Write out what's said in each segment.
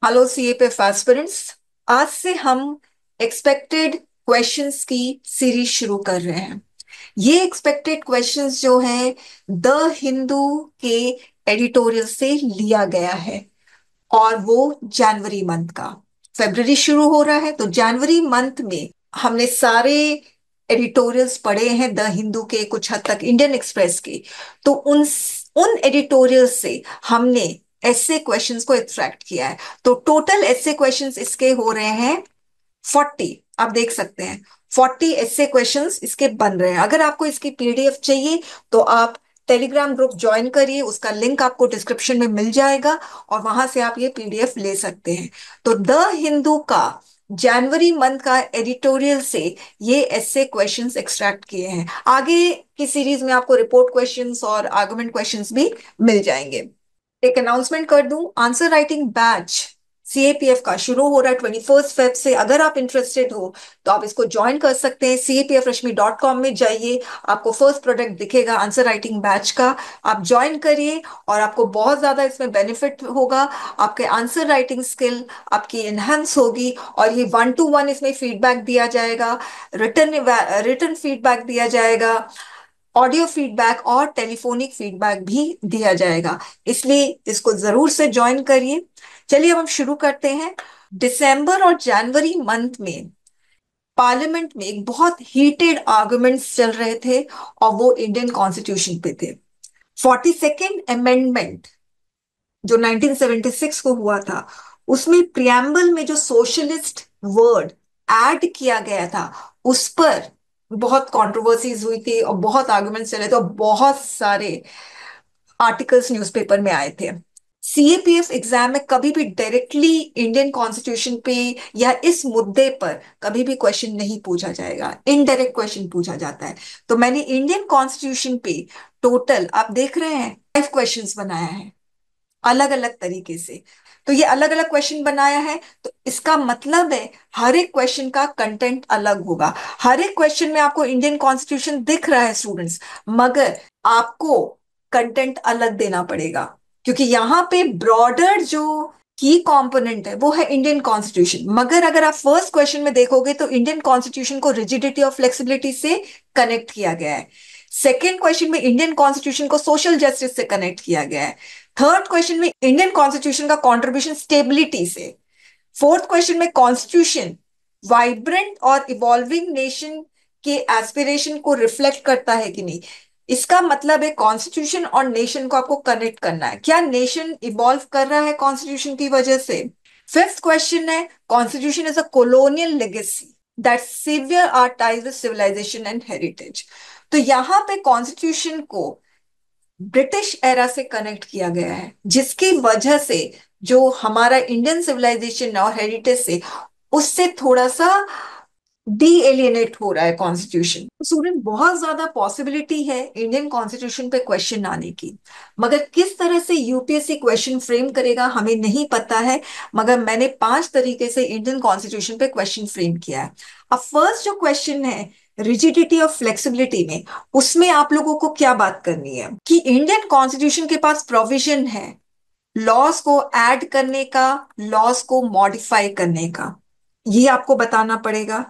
Hello CAPF aspirants. आज से हम एक्सपेक्टेड क्वेश्चंस की सीरीज शुरू कर रहे हैं। ये एक्सपेक्टेड क्वेश्चंस जो है द हिंदू के एडिटोरियल से लिया गया है और वो जनवरी मंथ का। फरवरी शुरू हो रहा है तो जनवरी मंथ में हमने सारे एडिटोरियल्स पढ़े हैं द हिंदू के, कुछ हद तक इंडियन एक्सप्रेस के। तो उन एडिटोरियल से हमने ऐसे क्वेश्चंस को एक्सट्रैक्ट किया है। तो टोटल ऐसे क्वेश्चंस इसके हो रहे हैं 40। आप देख सकते हैं 40 ऐसे क्वेश्चंस इसके बन रहे हैं। अगर आपको इसकी पीडीएफ चाहिए तो आप टेलीग्राम ग्रुप ज्वाइन करिए, उसका लिंक आपको डिस्क्रिप्शन में मिल जाएगा और वहां से आप ये पीडीएफ ले सकते हैं। तो द हिंदू का जनवरी मंथ का एडिटोरियल से ये ऐसे क्वेश्चंस एक्सट्रैक्ट किए हैं। आगे की सीरीज में आपको रिपोर्ट क्वेश्चंस और आर्गुमेंट क्वेश्चंस भी मिल जाएंगे। एक अनाउंसमेंट कर दूं, आंसर राइटिंग बैच सीएपीएफ का शुरू हो रहा है 21 फेब से। अगर आप इंटरेस्टेड हो तो आप इसको ज्वाइन कर सकते हैं। CAPFrashmi.com में जाइए, आपको फर्स्ट प्रोडक्ट दिखेगा आंसर राइटिंग बैच का। आप ज्वाइन करिए और आपको बहुत ज्यादा इसमें बेनिफिट होगा। आपके आंसर राइटिंग स्किल आपकी इनहेंस होगी और ये 1 to 1 इसमें फीडबैक दिया जाएगा, रिटर्न रिटर्न फीडबैक दिया जाएगा, ऑडियो फीडबैक और टेलीफोनिक फीडबैक भी दिया जाएगा। इसलिए इसको जरूर से ज्वाइन करिए। चलिए अब हम शुरू करते हैं। दिसंबर और जनवरी मंथ में पार्लियामेंट में एक बहुत हीटेड आर्गुमेंट्स चल रहे थे और वो इंडियन कॉन्स्टिट्यूशन पे थे। 42nd अमेंडमेंट जो 1976 को हुआ था, उसमें प्रियम्बल में जो सोशलिस्ट वर्ड ऐड किया गया था उस पर बहुत कंट्रोवर्सीज हुई थी और बहुत आर्गुमेंट्स चले थे और बहुत सारे आर्टिकल्स न्यूज़पेपर में आए थे। सीएपीएफ एग्जाम में कभी भी डायरेक्टली इंडियन कॉन्स्टिट्यूशन पे या इस मुद्दे पर कभी भी क्वेश्चन नहीं पूछा जाएगा, इनडायरेक्ट क्वेश्चन पूछा जाता है। तो मैंने इंडियन कॉन्स्टिट्यूशन पे टोटल आप देख रहे हैं 5 क्वेश्चंस बनाया है अलग अलग तरीके से। तो ये अलग अलग क्वेश्चन बनाया है तो इसका मतलब है हर एक क्वेश्चन का कंटेंट अलग होगा। हर एक क्वेश्चन में आपको इंडियन कॉन्स्टिट्यूशन दिख रहा है स्टूडेंट्स, मगर आपको कंटेंट अलग देना पड़ेगा क्योंकि यहाँ पे ब्रॉडर जो की कंपोनेंट है वो है इंडियन कॉन्स्टिट्यूशन। मगर अगर आप फर्स्ट क्वेश्चन में देखोगे तो इंडियन कॉन्स्टिट्यूशन को रिजिडिटी और फ्लेक्सिबिलिटी से कनेक्ट किया गया है। सेकेंड क्वेश्चन में इंडियन कॉन्स्टिट्यूशन को सोशल जस्टिस से कनेक्ट किया गया है। थर्ड क्वेश्चन में इंडियन कॉन्स्टिट्यूशन का कंट्रीब्यूशन स्टेबिलिटी से। फोर्थ क्वेश्चन में कॉन्स्टिट्यूशन वाइब्रेंट और इवॉल्विंग नेशन के एस्पिरेशन को रिफ्लेक्ट करता है कि नहीं। इसका मतलब है कॉन्स्टिट्यूशन और नेशन को आपको कनेक्ट करना है, क्या नेशन इवॉल्व कर रहा है कॉन्स्टिट्यूशन की वजह से। फिफ्थ क्वेश्चन है constitution is a colonial legacy that sever our ties with civilization and heritage. तो यहां पे कॉन्स्टिट्यूशन को ब्रिटिश एरा से कनेक्ट किया गया है जिसकी वजह से जो हमारा इंडियन सिविलाइजेशन और हेरिटेज से उससे थोड़ा सा डी एलियनेट हो रहा है कॉन्स्टिट्यूशन। स्टूडेंट, बहुत ज्यादा पॉसिबिलिटी है इंडियन कॉन्स्टिट्यूशन पे क्वेश्चन आने की, मगर किस तरह से यूपीएससी क्वेश्चन फ्रेम करेगा हमें नहीं पता है। मगर मैंने 5 तरीके से इंडियन कॉन्स्टिट्यूशन पे क्वेश्चन फ्रेम किया है। अब फर्स्ट जो क्वेश्चन है रिजिडिटी और फ्लेक्सिबिलिटी में, उसमें आप लोगों को क्या बात करनी है कि इंडियन कॉन्स्टिट्यूशन के पास प्रोविजन है लॉस को ऐड करने का, लॉस को मॉडिफाई करने का, ये आपको बताना पड़ेगा।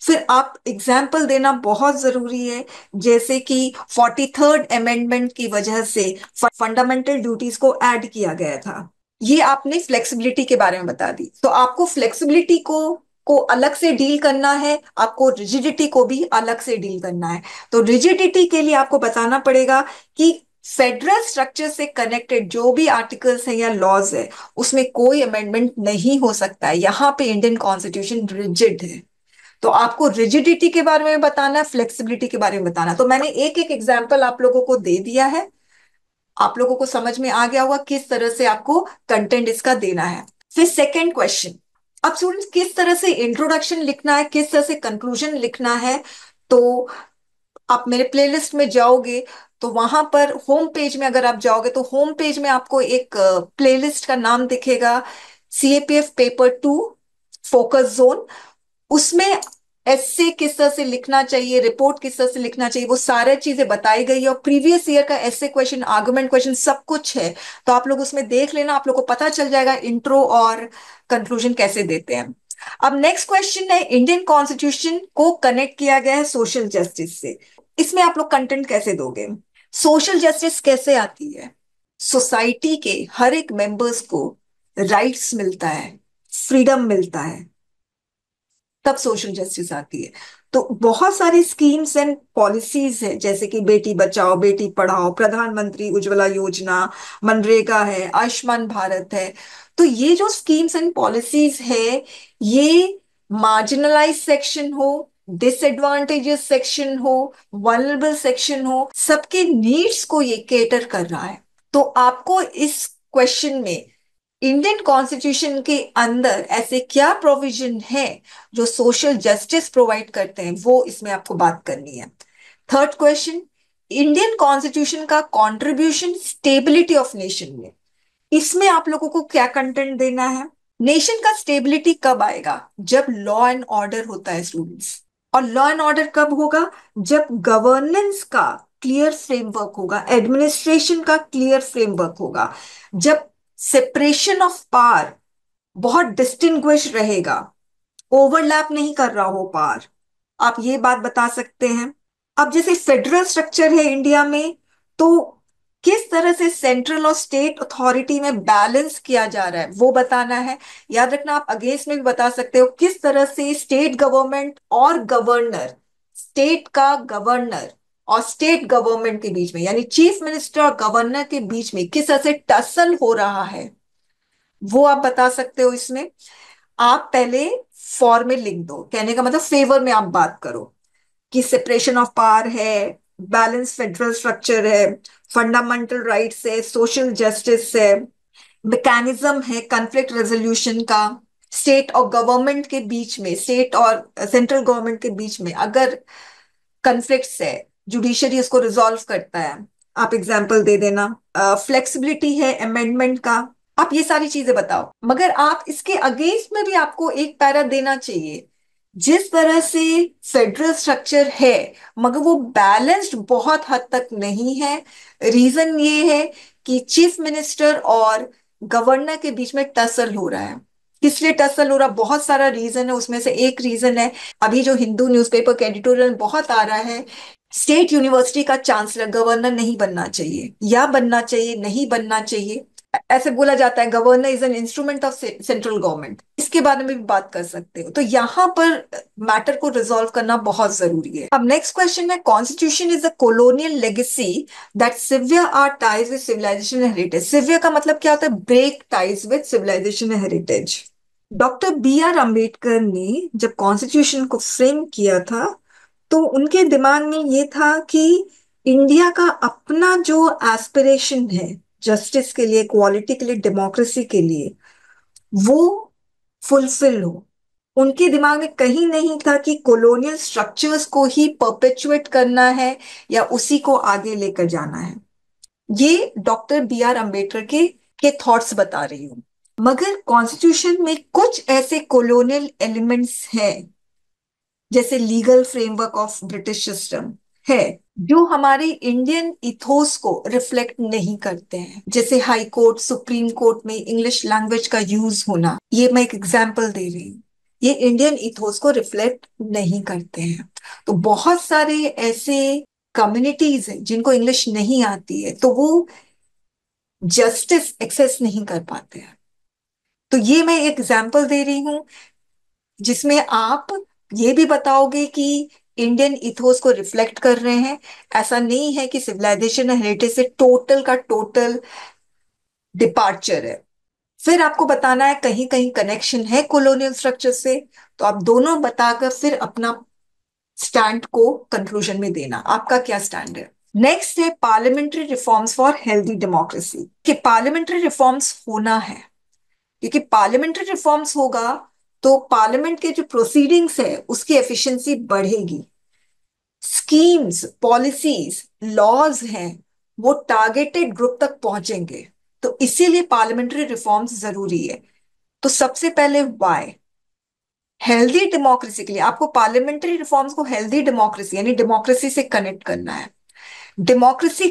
फिर आप एग्जाम्पल देना बहुत जरूरी है, जैसे कि 43rd अमेंडमेंट की वजह से फंडामेंटल ड्यूटीज को ऐड किया गया था। ये आपने फ्लेक्सिबिलिटी के बारे में बता दी, तो आपको फ्लेक्सिबिलिटी को अलग से डील करना है, आपको रिजिडिटी को भी अलग से डील करना है। तो रिजिडिटी के लिए आपको बताना पड़ेगा कि फेडरल स्ट्रक्चर से कनेक्टेड जो भी आर्टिकल्स है या लॉज है उसमें कोई अमेंडमेंट नहीं हो सकता है। यहाँ पे इंडियन कॉन्स्टिट्यूशन रिजिड है। तो आपको रिजिडिटी के बारे में बताना है, फ्लेक्सिबिलिटी के बारे में बताना। तो मैंने एक एक एग्जाम्पल आप लोगों को दे दिया है, आप लोगों को समझ में आ गया होगा किस तरह से आपको कंटेंट इसका देना है। फिर सेकेंड क्वेश्चन, अब स्टूडेंट्स किस तरह से इंट्रोडक्शन लिखना है, किस तरह से कंक्लूजन लिखना है। तो आप मेरे प्लेलिस्ट में जाओगे तो वहां पर होम पेज में अगर आप जाओगे तो होम पेज में आपको एक प्लेलिस्ट का नाम दिखेगा, CAPF पेपर 2 फोकस जोन। उसमें एस्से किस तरह से लिखना चाहिए, रिपोर्ट किस तरह से लिखना चाहिए, वो सारी चीजें बताई गई है। और प्रीवियस ईयर का एस्से क्वेश्चन, आर्गुमेंट क्वेश्चन सब कुछ है। तो आप लोग उसमें देख लेना, आप लोग को पता चल जाएगा इंट्रो और कंक्लूजन कैसे देते हैं। अब नेक्स्ट क्वेश्चन है, इंडियन कॉन्स्टिट्यूशन को कनेक्ट किया गया है सोशल जस्टिस से। इसमें आप लोग कंटेंट कैसे दोगे? सोशल जस्टिस कैसे आती है? सोसाइटी के हर एक मेंबर्स को राइट्स मिलता है, फ्रीडम मिलता है, तब सोशल जस्टिस आती है। तो बहुत सारी स्कीम्स एंड पॉलिसीज है, जैसे कि बेटी बचाओ बेटी पढ़ाओ, प्रधानमंत्री उज्ज्वला योजना, मनरेगा है, आयुष्मान भारत है। तो ये जो स्कीम्स एंड पॉलिसीज है, ये मार्जिनलाइज सेक्शन हो, डिसएडवांटेजेस सेक्शन हो, वल्नरेबल सेक्शन हो, सबके नीड्स को ये केटर कर रहा है। तो आपको इस क्वेश्चन में इंडियन कॉन्स्टिट्यूशन के अंदर ऐसे क्या प्रोविजन है जो सोशल जस्टिस प्रोवाइड करते हैं, वो इसमें आपको बात करनी है। थर्ड क्वेश्चन, इंडियन कॉन्स्टिट्यूशन का कंट्रीब्यूशन स्टेबिलिटी ऑफ नेशन में, इसमें आप लोगों को क्या कंटेंट देना है? नेशन का स्टेबिलिटी कब आएगा? जब लॉ एंड ऑर्डर होता है स्टूडेंट्स। और लॉ एंड ऑर्डर कब होगा? जब गवर्नेंस का क्लियर फ्रेमवर्क होगा, एडमिनिस्ट्रेशन का क्लियर फ्रेमवर्क होगा, जब सेपरेशन ऑफ पावर बहुत डिस्टिंग्विश रहेगा, ओवरलैप नहीं कर रहा हो पावर। आप ये बात बता सकते हैं। अब जैसे फेडरल स्ट्रक्चर है इंडिया में, तो किस तरह से सेंट्रल और स्टेट अथॉरिटी में बैलेंस किया जा रहा है वो बताना है। याद रखना, आप अगेंस्ट में भी बता सकते हो किस तरह से स्टेट गवर्नमेंट और गवर्नर, स्टेट का गवर्नर और स्टेट गवर्नमेंट के बीच में, यानी चीफ मिनिस्टर और गवर्नर के बीच में किस तरह से टसल हो रहा है, वो आप बता सकते हो इसमें। आप पहले फॉर में लिख दो, कहने का मतलब फेवर में आप बात करो कि सेपरेशन ऑफ पावर है, बैलेंस फेडरल स्ट्रक्चर है, फंडामेंटल राइट्स है, सोशल जस्टिस है, मैकेनिज्म है कॉन्फ्लिक्ट रेजोल्यूशन का, स्टेट और गवर्नमेंट के बीच में, स्टेट और सेंट्रल गवर्नमेंट के बीच में अगर कॉन्फ्लिक्ट्स है, जुडिशरी उसको रिजॉल्व करता है। आप एग्जाम्पल दे देना। फ्लेक्सिबिलिटी है अमेंडमेंट का। आप ये सारी चीजें बताओ, मगर आप इसके अगेंस्ट में भी आपको एक पैरा देना चाहिए। जिस तरह से फेडरल स्ट्रक्चर है, मगर वो बैलेंस्ड बहुत हद तक नहीं है। रीजन ये है कि चीफ मिनिस्टर और गवर्नर के बीच में टसल हो रहा है। किस लिए टसल हो रहा? बहुत सारा रीजन है, उसमें से एक रीजन है, अभी जो हिंदू न्यूज़पेपर के एडिटोरियल बहुत आ रहा है, स्टेट यूनिवर्सिटी का चांसलर गवर्नर नहीं बनना चाहिए, या बनना चाहिए, नहीं बनना चाहिए। ऐसे बोला जाता है governor is an instrument of central government. इसके बारे में भी बात कर सकते हो। तो यहाँ पर मैटर को रिजॉल्व करना बहुत जरूरी है। अब नेक्स्ट क्वेश्चन है, constitution is a colonial legacy that sever our ties with civilization and heritage. Sever का मतलब क्या होता है? Break ties with civilization and heritage. Doctor B R Ambedkar ने जब कॉन्स्टिट्यूशन को फ्रेम किया था, तो उनके दिमाग में ये था कि इंडिया का अपना जो एस्पिरेशन है जस्टिस के लिए, इक्वालिटी के लिए, डेमोक्रेसी के लिए, वो फुलफिल हो। उनके दिमाग में कहीं नहीं था कि कॉलोनियल स्ट्रक्चर्स को ही परपेचुएट करना है या उसी को आगे लेकर जाना है। ये डॉक्टर बी आर अम्बेडकर के थॉट्स बता रही हूं। मगर कॉन्स्टिट्यूशन में कुछ ऐसे कॉलोनियल एलिमेंट्स हैं, जैसे legal framework of British system है, जो हमारे इंडियन इथोस को रिफ्लेक्ट नहीं करते हैं। जैसे हाई कोर्ट, सुप्रीम कोर्ट में इंग्लिश लैंग्वेज का यूज होना, ये मैं एक एग्जांपल दे रही हूँ। ये इंडियन इथोस को रिफ्लेक्ट नहीं करते हैं। तो बहुत सारे ऐसे कम्युनिटीज हैं जिनको इंग्लिश नहीं आती है, तो वो जस्टिस एक्सेस नहीं कर पाते हैं। तो ये मैं एक एग्जांपल दे रही हूँ जिसमें आप ये भी बताओगे कि इंडियन इथोस को रिफ्लेक्ट कर रहे हैं। ऐसा नहीं है कि सिविलाइजेशन एंड हेरिटेज से टोटल का टोटल डिपार्चर है। फिर आपको बताना है कहीं कहीं कनेक्शन है कॉलोनियल स्ट्रक्चर से। तो आप दोनों बताकर फिर अपना स्टैंड को कंक्लूजन में देना, आपका क्या स्टैंड है। नेक्स्ट है parliamentary reforms for healthy democracy, कि पार्लियामेंट्री रिफॉर्म्स होना है, क्योंकि पार्लियामेंट्री रिफॉर्म्स होगा तो पार्लियामेंट के जो प्रोसीडिंग्स है उसकी एफिशिएंसी बढ़ेगी, स्कीम्स, पॉलिसीज, लॉज हैं, वो टारगेटेड ग्रुप तक पहुंचेंगे। तो इसीलिए पार्लियामेंट्री रिफॉर्म्स जरूरी है। तो सबसे पहले वाई, हेल्दी डेमोक्रेसी के लिए आपको पार्लियामेंट्री रिफॉर्म्स को हेल्दी डेमोक्रेसी यानी डेमोक्रेसी से कनेक्ट करना है। डेमोक्रेसी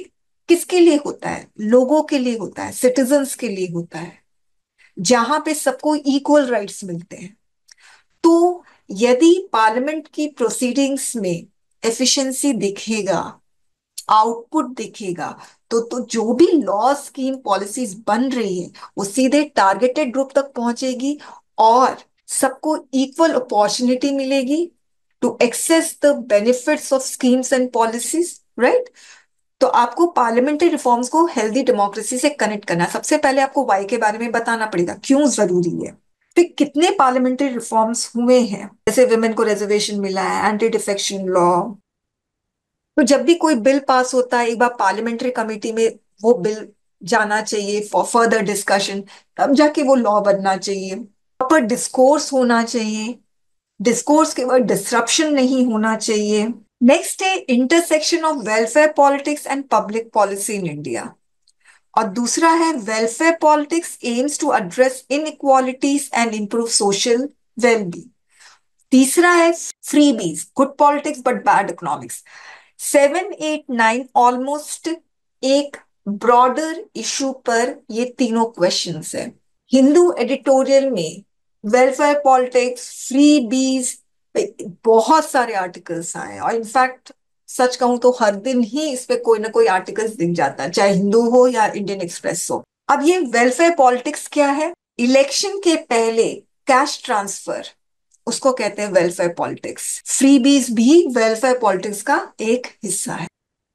किसके लिए होता है? लोगों के लिए होता है, सिटीजन्स के लिए होता है, जहां पे सबको इक्वल राइट्स मिलते हैं। तो यदि पार्लियामेंट की प्रोसीडिंग्स में एफिशिएंसी दिखेगा, आउटपुट दिखेगा, तो जो भी लॉ स्कीम पॉलिसीज बन रही है वो सीधे टारगेटेड ग्रुप तक पहुंचेगी और सबको इक्वल अपॉर्चुनिटी मिलेगी to access the benefits of schemes and policies, right? तो आपको पार्लियामेंट्री रिफॉर्म्स को हेल्दी डेमोक्रेसी से कनेक्ट करना है। सबसे पहले आपको वाई के बारे में बताना पड़ेगा, क्यों जरूरी है। फिर कितने पार्लियामेंट्री रिफॉर्म्स हुए हैं, जैसे विमेन को रिजर्वेशन मिला है, एंटी डिफेक्शन लॉ। तो जब भी कोई बिल पास होता है, एक बार पार्लियामेंट्री कमेटी में वो बिल जाना चाहिए फॉर फर्दर डिस्कशन, तब जाके वो लॉ बनना चाहिए। प्रॉपर डिस्कोर्स होना चाहिए, डिस्कोर्स के बाद डिसरप्शन नहीं होना चाहिए। नेक्स्ट है intersection of welfare politics and public policy in India. और दूसरा है welfare politics aims to address inequalities and improve social wellbeing. तीसरा है freebies, good politics but bad economics. 7, 8, 9 almost एक ब्रॉडर इशू पर ये तीनों क्वेश्चंस है। हिंदू एडिटोरियल में वेलफेयर पॉलिटिक्स, फ्री बीज, बहुत सारे आर्टिकल्स आए और इनफैक्ट सच कहूं तो हर दिन ही इस पे कोई ना कोई आर्टिकल्स दिख जाता है, चाहे हिंदू हो या इंडियन एक्सप्रेस हो। अब ये वेलफेयर पॉलिटिक्स क्या है? इलेक्शन के पहले कैश ट्रांसफर, उसको कहते हैं वेलफेयर पॉलिटिक्स। फ्रीबीज भी वेलफेयर पॉलिटिक्स का एक हिस्सा है।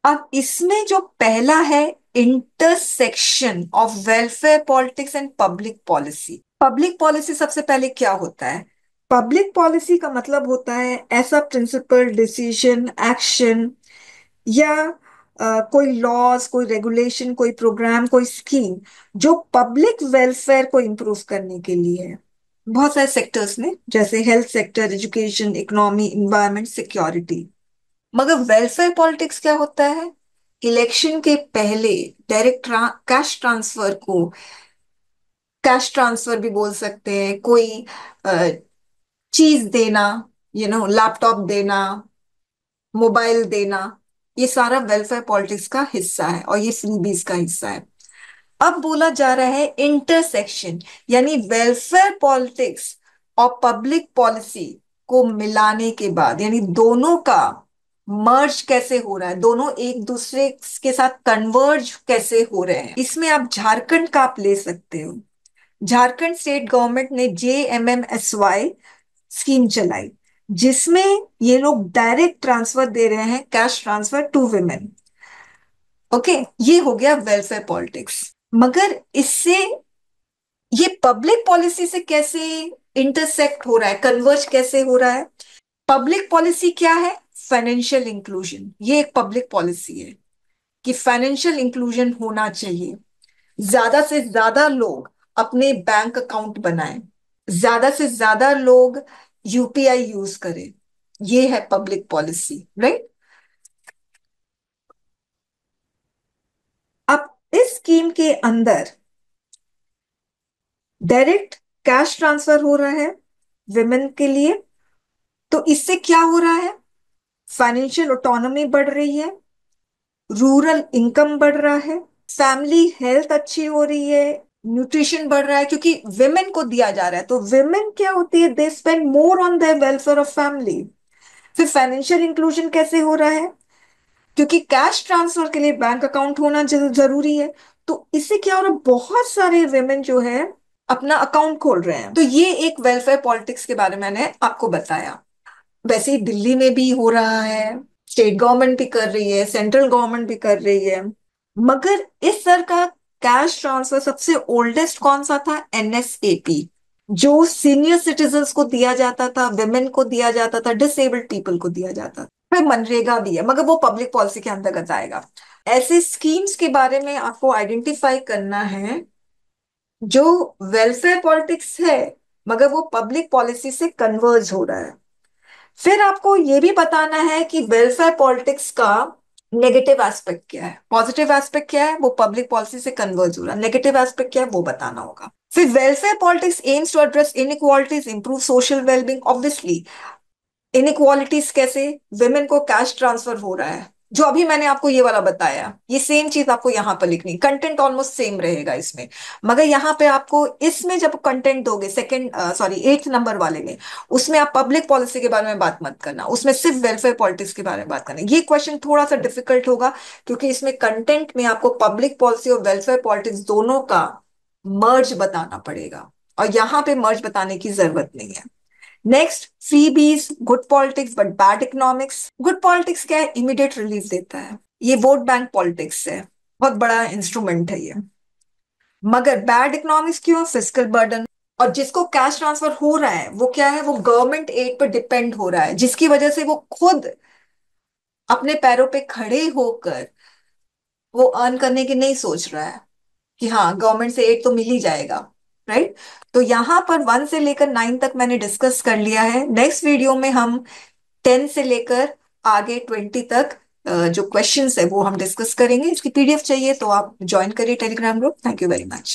अब इसमें जो पहला है, intersection of welfare politics and public policy. Public policy सबसे पहले क्या होता है? पब्लिक पॉलिसी का मतलब होता है ऐसा प्रिंसिपल, डिसीजन, एक्शन या कोई लॉज, कोई रेगुलेशन, कोई प्रोग्राम, कोई स्कीम जो पब्लिक वेलफेयर को इंप्रूव करने के लिए है। बहुत सारे सेक्टर्स में, जैसे health sector, education, economy, environment, security. मगर वेलफेयर पॉलिटिक्स क्या होता है? इलेक्शन के पहले डायरेक्ट कैश ट्रांसफर को, कैश ट्रांसफर भी बोल सकते हैं, कोई चीज देना, लैपटॉप देना, मोबाइल देना, ये सारा वेलफेयर पॉलिटिक्स का हिस्सा है और ये फ्रीबीज का हिस्सा है। अब बोला जा रहा है इंटरसेक्शन, यानी वेलफेयर पॉलिटिक्स और पब्लिक पॉलिसी को मिलाने के बाद, यानी दोनों का मर्ज कैसे हो रहा है, दोनों एक दूसरे के साथ कन्वर्ज कैसे हो रहे हैं। इसमें आप झारखंड का आप ले सकते हो। झारखंड स्टेट गवर्नमेंट ने JMMSY स्कीम चलाई, जिसमें ये लोग डायरेक्ट ट्रांसफर दे रहे हैं, cash transfer to women. Okay, ये हो गया वेलफेयर पॉलिटिक्स। मगर इससे ये पब्लिक पॉलिसी से कैसे इंटरसेक्ट हो रहा है, कन्वर्ज कैसे हो रहा है? पब्लिक पॉलिसी क्या है? Financial inclusion. ये एक पब्लिक पॉलिसी है कि फाइनेंशियल इंक्लूजन होना चाहिए, ज्यादा से ज्यादा लोग अपने बैंक अकाउंट बनाएं, ज्यादा से ज्यादा लोग UPI यूज करें। ये है पब्लिक पॉलिसी, राइट? अब इस स्कीम के अंदर डायरेक्ट कैश ट्रांसफर हो रहा है विमेन के लिए। तो इससे क्या हो रहा है? फाइनेंशियल ऑटोनॉमी बढ़ रही है, रूरल इनकम बढ़ रहा है, फैमिली हेल्थ अच्छी हो रही है, न्यूट्रिशन बढ़ रहा है, क्योंकि विमेन को दिया जा रहा है। तो विमेन क्या होती है? They spend more on the welfare of family. फिर फाइनेंशियल इंक्लूजन कैसे हो रहा है? क्योंकि कैश ट्रांसफर के लिए बैंक अकाउंट होना जरूरी है। तो इससे क्या हो रहा है? बहुत सारे विमेन जो है अपना अकाउंट खोल रहे हैं। तो ये एक वेलफेयर पॉलिटिक्स के बारे में मैंने आपको बताया। वैसे ही दिल्ली में भी हो रहा है, स्टेट गवर्नमेंट भी कर रही है, सेंट्रल गवर्नमेंट भी कर रही है। मगर इस तरह का कैश ट्रांसफर सबसे ओल्डेस्ट कौन सा था? NSAP, जो सीनियर सिटीजन्स को दिया जाता था, विमेन को दिया जाता था, डिसेबल्ड पीपल को दिया जाता था। फिर मनरेगा भी है, मगर वो पब्लिक पॉलिसी के अंतर्गत आएगा। ऐसे स्कीम्स के बारे में आपको आइडेंटिफाई करना है जो वेलफेयर पॉलिटिक्स है मगर वो पब्लिक पॉलिसी से कन्वर्ज हो रहा है। फिर आपको ये भी बताना है कि वेलफेयर पॉलिटिक्स का नेगेटिव एस्पेक्ट क्या है, पॉजिटिव एस्पेक्ट क्या है, वो पब्लिक पॉलिसी से कन्वर्ज हो रहा है, नेगेटिव एस्पेक्ट क्या है वो बताना होगा। फिर welfare politics aims to address inequalities, improve social wellbeing. Obviously inequalities कैसे? विमेन को कैश ट्रांसफर हो रहा है, जो अभी मैंने आपको ये वाला बताया, ये सेम चीज आपको यहाँ पर लिखनी, कंटेंट ऑलमोस्ट सेम रहेगा इसमें, मगर यहाँ पे आपको इसमें जब कंटेंट दोगे सेकंड सॉरी 8th नंबर वाले में, उसमें आप पब्लिक पॉलिसी के बारे में बात मत करना, उसमें सिर्फ वेलफेयर पॉलिटिक्स के बारे में बात करना। ये क्वेश्चन थोड़ा सा डिफिकल्ट होगा, क्योंकि इसमें कंटेंट में आपको पब्लिक पॉलिसी और वेलफेयर पॉलिटिक्स दोनों का मर्ज बताना पड़ेगा, और यहाँ पे मर्ज बताने की जरूरत नहीं है। Next, freebies, good politics but bad economics. Good politics क्या है? इमीडिएट रिलीफ देता है, ये वोट बैंक पॉलिटिक्स है, बहुत बड़ा इंस्ट्रूमेंट है ये। मगर बैड इकोनॉमिक्स क्यों? फिस्कल बर्डन, और जिसको कैश ट्रांसफर हो रहा है वो क्या है? वो गवर्नमेंट एड पर डिपेंड हो रहा है, जिसकी वजह से वो खुद अपने पैरों पे खड़े होकर वो अर्न करने की नहीं सोच रहा है कि हाँ गवर्नमेंट से एड तो मिल ही जाएगा, राइट? तो यहाँ पर 1 से लेकर 9 तक मैंने डिस्कस कर लिया है। नेक्स्ट वीडियो में हम 10 से लेकर आगे 20 तक जो क्वेश्चंस है वो हम डिस्कस करेंगे। इसकी पीडीएफ चाहिए तो आप ज्वाइन करिए Telegram group. Thank you very much.